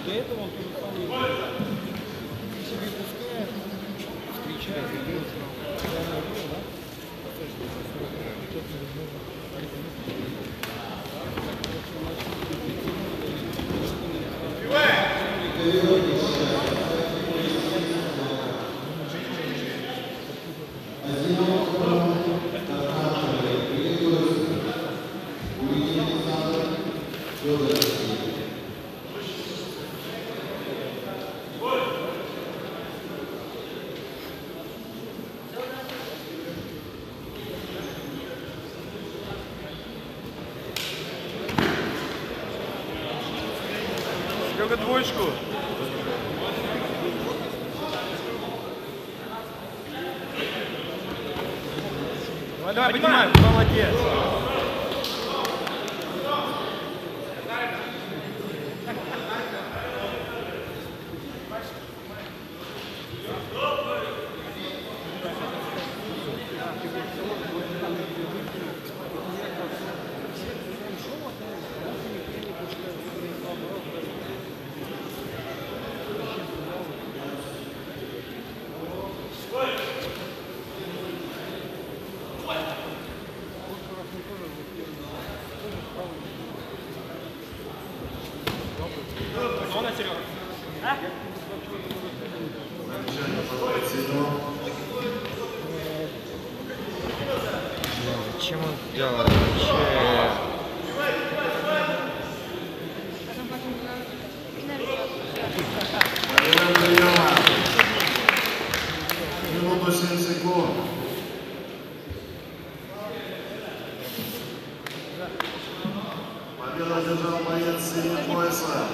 до этого он тоже самое себе пускает, встречает и делает. Серега, двоечку. Давай, давай, поднимай, молодец. Зачем он делает вообще? Минуту 7 секунд. Победу одержал боец синего пояса.